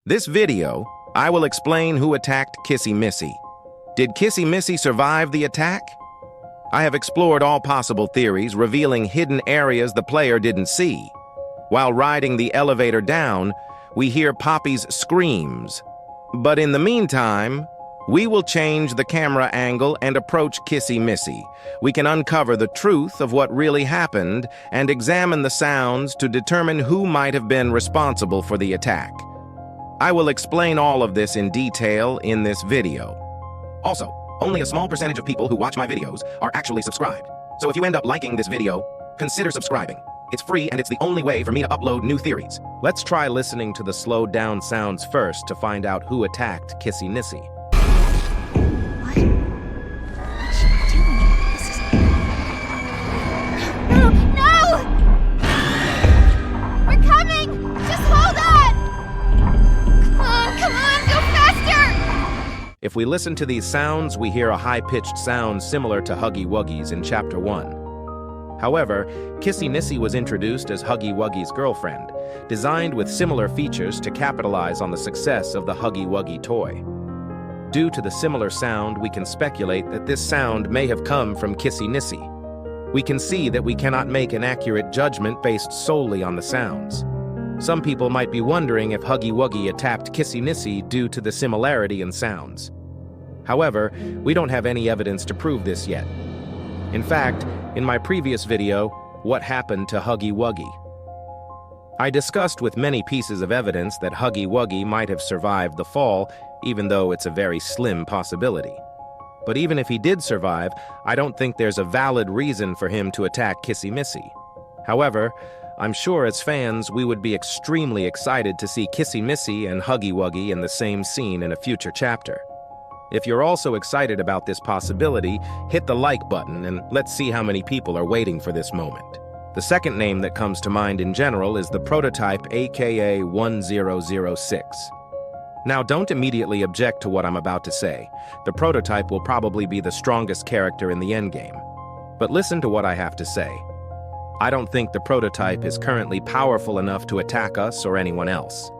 This video, I will explain who attacked Kissy Missy. Did Kissy Missy survive the attack? I have explored all possible theories, revealing hidden areas the player didn't see. While riding the elevator down, we hear Poppy's screams. But in the meantime, we will change the camera angle and approach Kissy Missy. We can uncover the truth of what really happened and examine the sounds to determine who might have been responsible for the attack. I will explain all of this in detail in this video. Also, only a small percentage of people who watch my videos are actually subscribed. So if you end up liking this video, consider subscribing. It's free and it's the only way for me to upload new theories. Let's try listening to the slowed down sounds first to find out who attacked Kissy Missy. What? What's she doing? This is... No! No! We're coming! Just hold on! Come on, go faster! If we listen to these sounds, we hear a high-pitched sound similar to Huggy Wuggy's in Chapter 1. However, Kissy Missy was introduced as Huggy Wuggy's girlfriend, designed with similar features to capitalize on the success of the Huggy Wuggy toy. Due to the similar sound, we can speculate that this sound may have come from Kissy Missy. We can see that we cannot make an accurate judgment based solely on the sounds. Some people might be wondering if Huggy Wuggy attacked Kissy Missy due to the similarity in sounds. However, we don't have any evidence to prove this yet. In fact, in my previous video, What Happened to Huggy Wuggy? I discussed with many pieces of evidence that Huggy Wuggy might have survived the fall, even though it's a very slim possibility. But even if he did survive, I don't think there's a valid reason for him to attack Kissy Missy. However, I'm sure as fans we would be extremely excited to see Kissy Missy and Huggy Wuggy in the same scene in a future chapter. If you're also excited about this possibility, hit the like button and let's see how many people are waiting for this moment. The second name that comes to mind in general is the prototype aka 1006. Now don't immediately object to what I'm about to say. The prototype will probably be the strongest character in the endgame. But listen to what I have to say. I don't think the prototype is currently powerful enough to attack us or anyone else.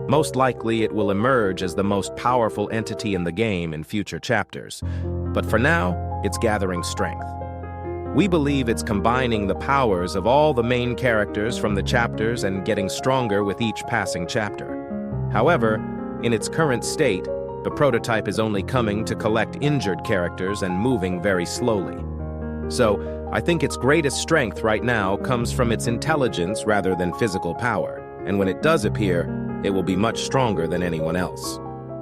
Most likely it will emerge as the most powerful entity in the game in future chapters. But for now, it's gathering strength. We believe it's combining the powers of all the main characters from the chapters and getting stronger with each passing chapter. However, in its current state, the prototype is only coming to collect injured characters and moving very slowly. So, I think its greatest strength right now comes from its intelligence rather than physical power, and when it does appear, it will be much stronger than anyone else.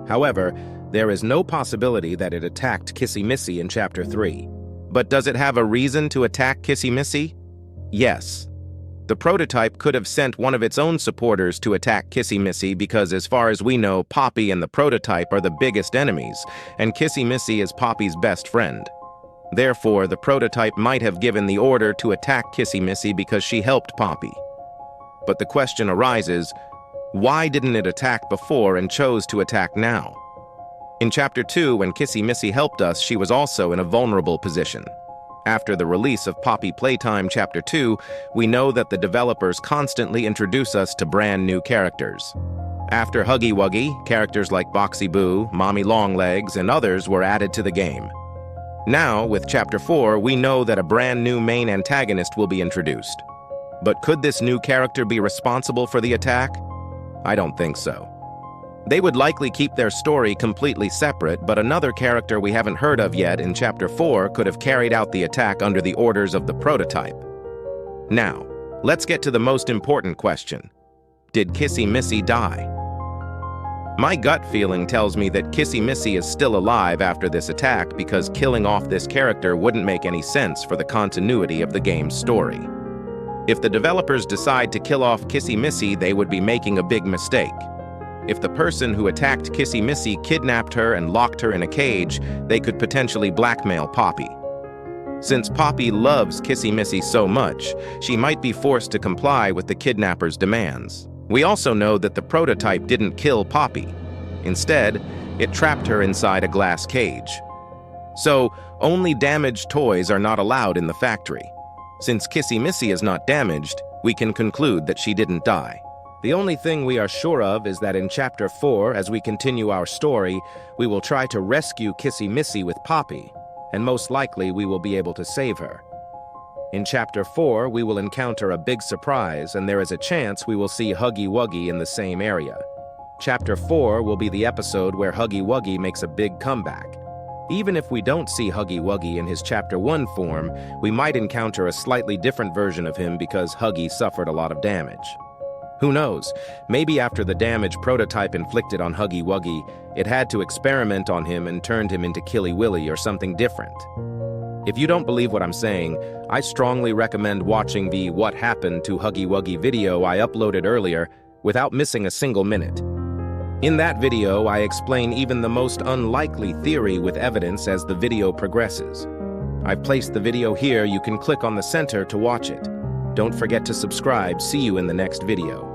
However, there is no possibility that it attacked Kissy Missy in Chapter 3. But does it have a reason to attack Kissy Missy? Yes. The prototype could have sent one of its own supporters to attack Kissy Missy because, as far as we know, Poppy and the prototype are the biggest enemies, and Kissy Missy is Poppy's best friend. Therefore, the prototype might have given the order to attack Kissy Missy because she helped Poppy. But the question arises, why didn't it attack before and chose to attack now? In Chapter 2, when Kissy Missy helped us, she was also in a vulnerable position. After the release of Poppy Playtime Chapter 2, we know that the developers constantly introduce us to brand new characters. After Huggy Wuggy, characters like Boxy Boo, Mommy Longlegs, and others were added to the game. Now, with Chapter 4, we know that a brand new main antagonist will be introduced. But could this new character be responsible for the attack? I don't think so. They would likely keep their story completely separate, but another character we haven't heard of yet in Chapter 4 could have carried out the attack under the orders of the prototype. Now, let's get to the most important question. Did Kissy Missy die? My gut feeling tells me that Kissy Missy is still alive after this attack because killing off this character wouldn't make any sense for the continuity of the game's story. If the developers decide to kill off Kissy Missy, they would be making a big mistake. If the person who attacked Kissy Missy kidnapped her and locked her in a cage, they could potentially blackmail Poppy. Since Poppy loves Kissy Missy so much, she might be forced to comply with the kidnapper's demands. We also know that the prototype didn't kill Poppy. Instead, it trapped her inside a glass cage. So, only damaged toys are not allowed in the factory. Since Kissy Missy is not damaged, we can conclude that she didn't die. The only thing we are sure of is that in Chapter 4, as we continue our story, we will try to rescue Kissy Missy with Poppy, and most likely we will be able to save her. In Chapter 4, we will encounter a big surprise, and there is a chance we will see Huggy Wuggy in the same area. Chapter 4 will be the episode where Huggy Wuggy makes a big comeback. Even if we don't see Huggy Wuggy in his Chapter 1 form, we might encounter a slightly different version of him because Huggy suffered a lot of damage. Who knows, maybe after the damage Prototype inflicted on Huggy Wuggy, it had to experiment on him and turned him into Killy Willy or something different. If you don't believe what I'm saying, I strongly recommend watching the What Happened to Huggy Wuggy video I uploaded earlier without missing a single minute. In that video, I explain even the most unlikely theory with evidence as the video progresses. I've placed the video here. You can click on the center to watch it. Don't forget to subscribe. See you in the next video.